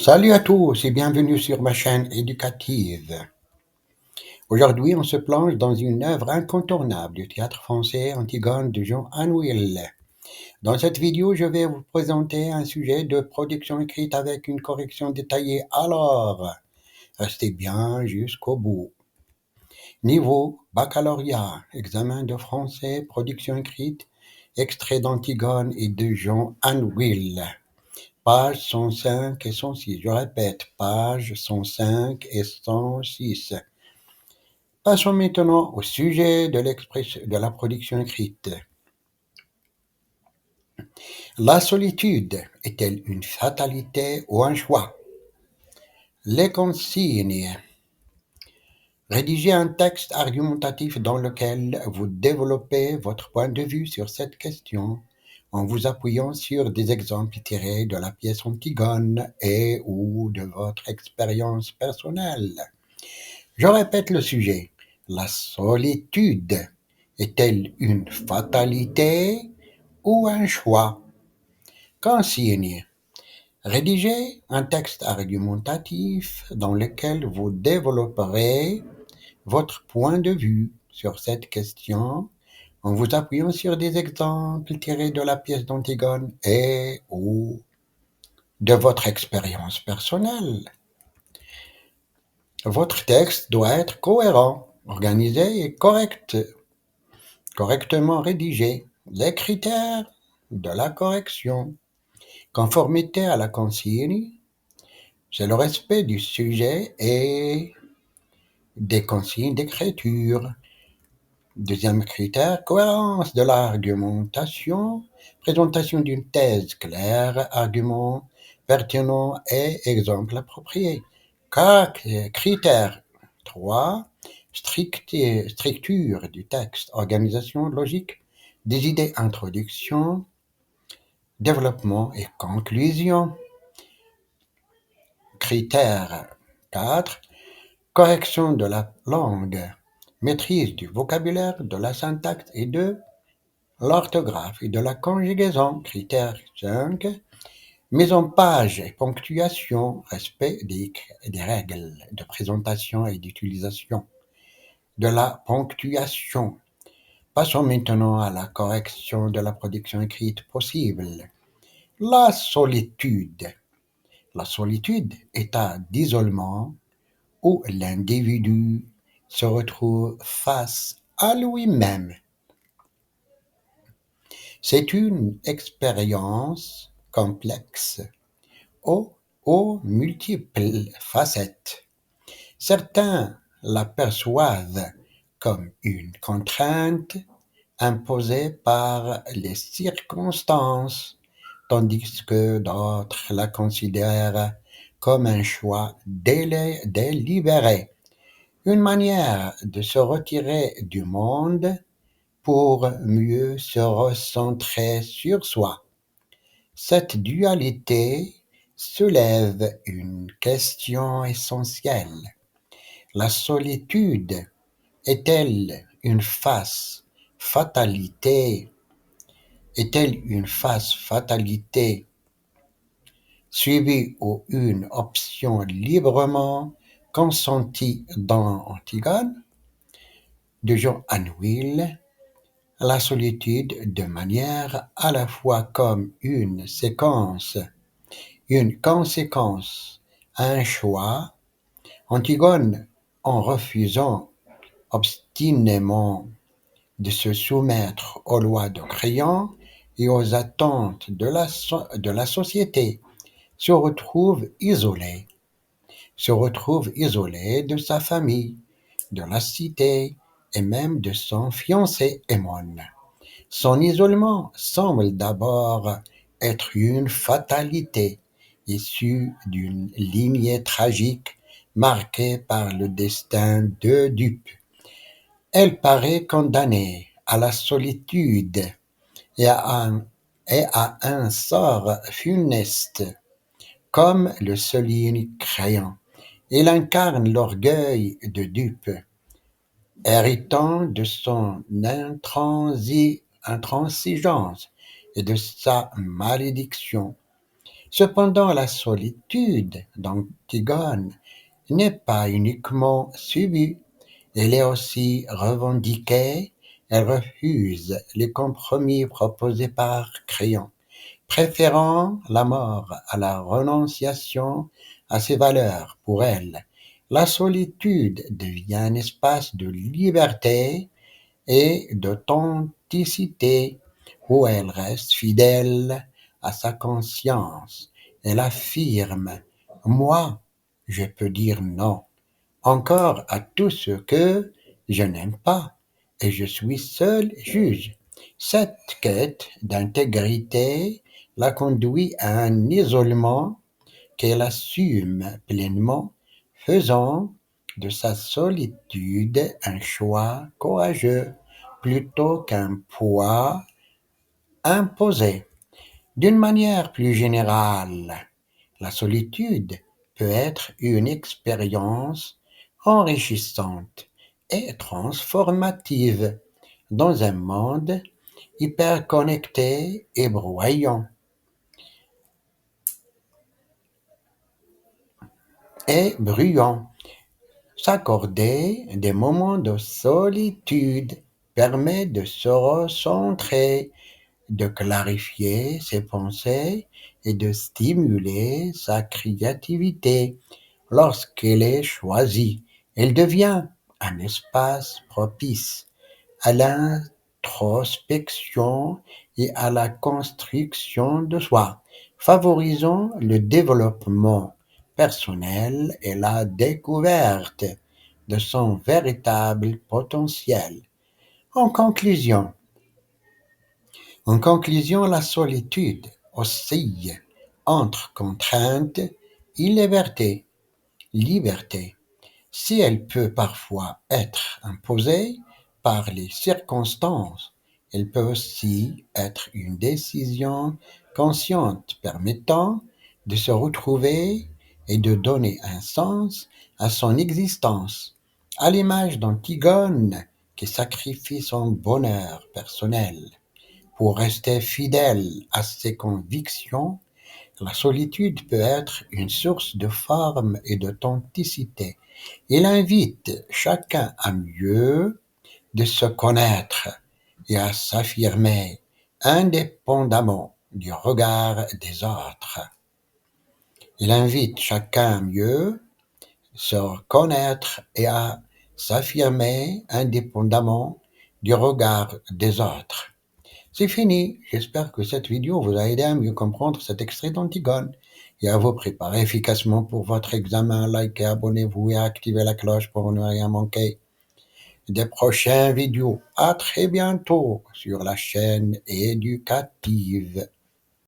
Salut à tous et bienvenue sur ma chaîne éducative. Aujourd'hui, on se plonge dans une œuvre incontournable du théâtre français Antigone de Jean Anouilh. Dans cette vidéo, je vais vous présenter un sujet de production écrite avec une correction détaillée. Alors, restez bien jusqu'au bout. Niveau baccalauréat, examen de français, production écrite, extrait d'Antigone et de Jean Anouilh. Pages 105 et 106. Je répète, pages 105 et 106. Passons maintenant au sujet de la production écrite. La solitude est-elle une fatalité ou un choix? Les consignes. Rédigez un texte argumentatif dans lequel vous développez votre point de vue sur cette question en vous appuyant sur des exemples tirés de la pièce Antigone et ou de votre expérience personnelle. Je répète le sujet. La solitude est-elle une fatalité ou un choix? Consigne. Rédigez un texte argumentatif dans lequel vous développerez votre point de vue sur cette question en vous appuyant sur des exemples tirés de la pièce d'Antigone et ou de votre expérience personnelle. Votre texte doit être cohérent, organisé et correctement rédigé. Les critères de la correction. Conformité à la consigne, c'est le respect du sujet et des consignes d'écriture. Deuxième critère, cohérence de l'argumentation, présentation d'une thèse claire, argument pertinent et exemple approprié. Critère 3, structure du texte, organisation logique des idées, introduction, développement et conclusion. Critère 4, correction de la langue, maîtrise du vocabulaire, de la syntaxe et de l'orthographe et de la conjugaison. Critère 5, mise en page et ponctuation, respect des règles de présentation et d'utilisation de la ponctuation. Passons maintenant à la correction de la production écrite possible. La solitude. La solitude, état d'isolement où l'individu se retrouve face à lui-même. C'est une expérience complexe aux multiples facettes. Certains l'aperçoivent comme une contrainte imposée par les circonstances, tandis que d'autres la considèrent comme un choix délibéré, une manière de se retirer du monde pour mieux se recentrer sur soi. Cette dualité soulève une question essentielle. La solitude est-elle une fatalité? Est-elle une fatalité suivie ou une option librement consentie dans Antigone de Jean Anouilh? La solitude de manière à la fois comme une conséquence, un choix. Antigone, en refusant obstinément de se soumettre aux lois de Créon et aux attentes de la société, se retrouve isolée de sa famille, de la cité et même de son fiancé Émone. Son isolement semble d'abord être une fatalité issue d'une lignée tragique marquée par le destin d'Œdipe. Elle paraît condamnée à la solitude et à un sort funeste, comme le souligne Créon. Il incarne l'orgueil d'Œdipe, héritant de son intransigeance et de sa malédiction. Cependant, la solitude d'Antigone n'est pas uniquement subie, elle est aussi revendiquée. Elle refuse les compromis proposés par Créon, préférant la mort à la renonciation à ses valeurs. Pour elle, la solitude devient un espace de liberté et d'authenticité où elle reste fidèle à sa conscience. Elle affirme, moi, je peux dire non encore à tout ce que je n'aime pas, et je suis seul juge. Cette quête d'intégrité la conduit à un isolement qu'elle assume pleinement, faisant de sa solitude un choix courageux plutôt qu'un poids imposé. D'une manière plus générale, la solitude peut être une expérience enrichissante et transformative dans un monde hyper connecté et bruyant. S'accorder des moments de solitude permet de se recentrer, de clarifier ses pensées et de stimuler sa créativité. Lorsqu'elle est choisie, elle devient un espace propice à l'introspection et à la construction de soi, favorisant le développement personnel et la découverte de son véritable potentiel. En conclusion, la solitude oscille entre contrainte et liberté. Liberté, si elle peut parfois être imposée par les circonstances, elle peut aussi être une décision consciente permettant de se retrouver et de donner un sens à son existence, à l'image d'Antigone qui sacrifie son bonheur personnel pour rester fidèle à ses convictions. La solitude peut être une source de forme et d'authenticité. Il invite chacun à mieux de se connaître et à s'affirmer indépendamment du regard des autres. Il invite chacun à mieux se connaître et à s'affirmer indépendamment du regard des autres. C'est fini. J'espère que cette vidéo vous a aidé à mieux comprendre cet extrait d'Antigone et à vous préparer efficacement pour votre examen. Likez, abonnez-vous et activez la cloche pour ne rien manquer des prochaines vidéos. À très bientôt sur la chaîne éducative.